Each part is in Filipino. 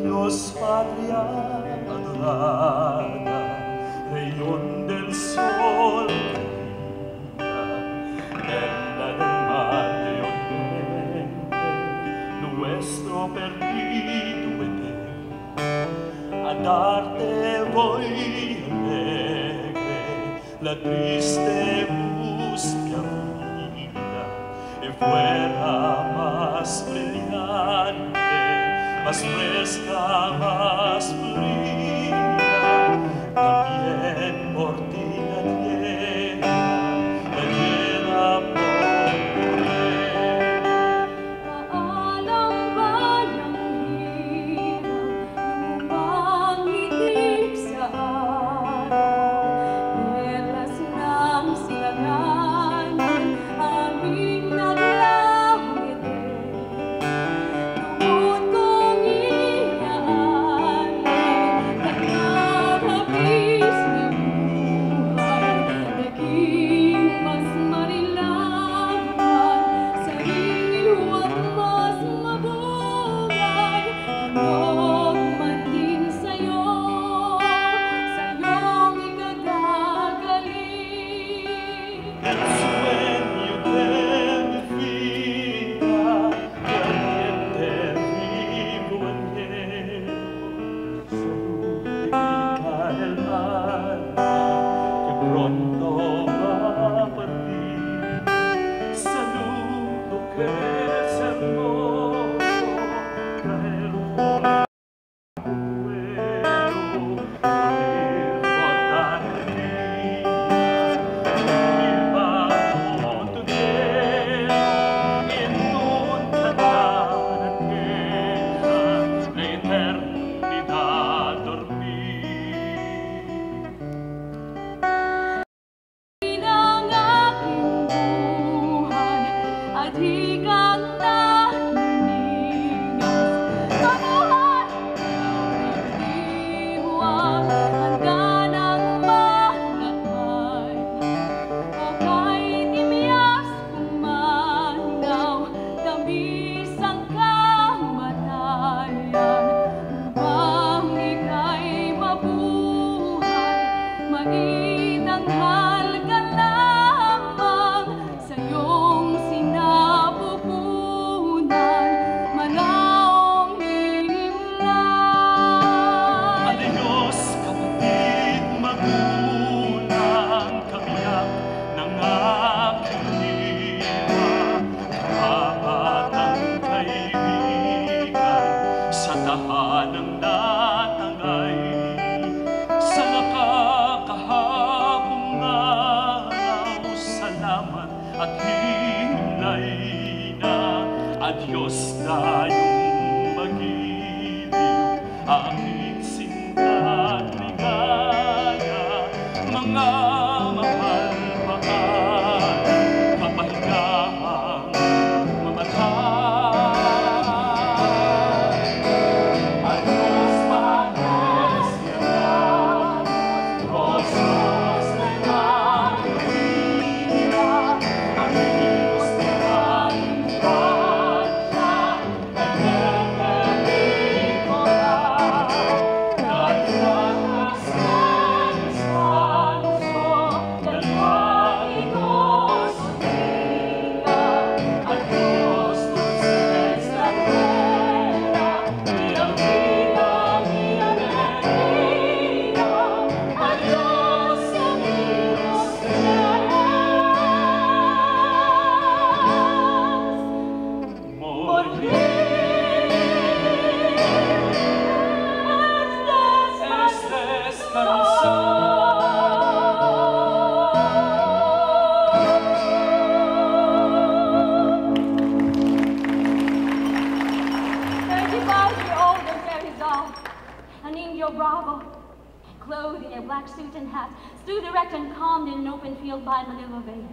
Dios patria adorada, región del sol bella del mar de Oriente, nuestro perdido eterno, a darte voy alegre la triste búsqueda vida, y fuera más brillante, más fresca, más fría, también por ti la tierra por ti. Paalam bayang hirap, lumubang itik sa araw, perlas ng silanganan, aming naglawit. Lubot kong inaalay, nagkakabis na buhay, naging mas marilaman, sariw at mas mabungay, tunog man din sa'yo, sa'yong ikagagaling. El sueño de mi vida, caliente, vivo, anhelo, salud grita el alma que pronto va a partir. Saludo que es hermoso, traer un vuelo, morir por tan Ang aking buhay at hikang naniningas, kabuhay ng diwa, handa ng magnakay, o kahit imiyas pumanaw, tamis ang kamatayan, upang ika'y mabuhay, maitanghal ka lamang sa iyong sinapupunan, malaong himlay. Adios, kapatid, magulang, kabiyak ng aking diwa, kabatang kaibigan, sa tahanang natangay, sa nakakahabong araw, salamat at himlay na. Adios tayong mag-ibig, aking sinta at ligaya, mga mahal pangalan, kapahigahang mamatay. Adios, Padres Hermanos, Rostros de la vida, amigos de la infancia, el verde Nicolás, gracias al descanso del vanidoso día. Adiós, dulce extranjera, mira vida, mi alegría. Adiós, amigos leales. Morir es descansar. "35-year-old Rizal, an Indio Bravo, clothed in a black suit and hat, stood erect and calm in an open field by Manila Bay.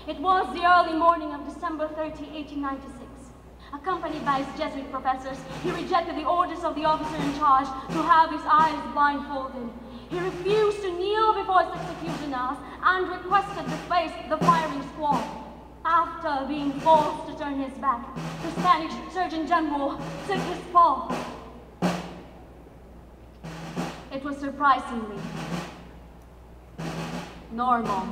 It was the early morning of December 30, 1896. Accompanied by his Jesuit professors, he rejected the orders of the officer in charge to have his eyes blindfolded. He refused to kneel before his executioners and requested to face the firing squad. After being forced to turn his back, the Spanish Surgeon General took his fall. It was surprisingly normal.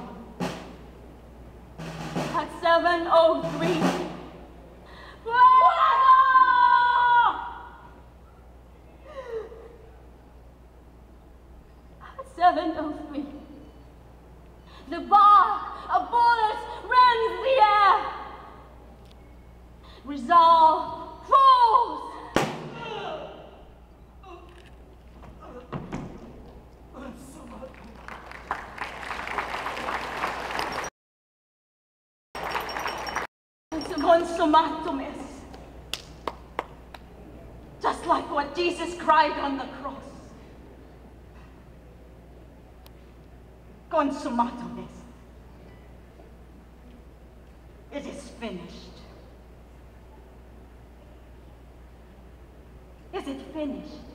At 7:03, at 7:03, the bar of bullets rends the air. Resolve froze. Consumatum est. Just like what Jesus cried on the cross. Consumatum est. It is finished. Is it finished?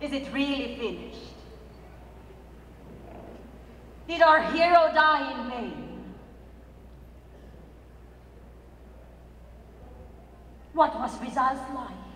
Is it really finished? Did our hero die in vain? What was Rizal's life?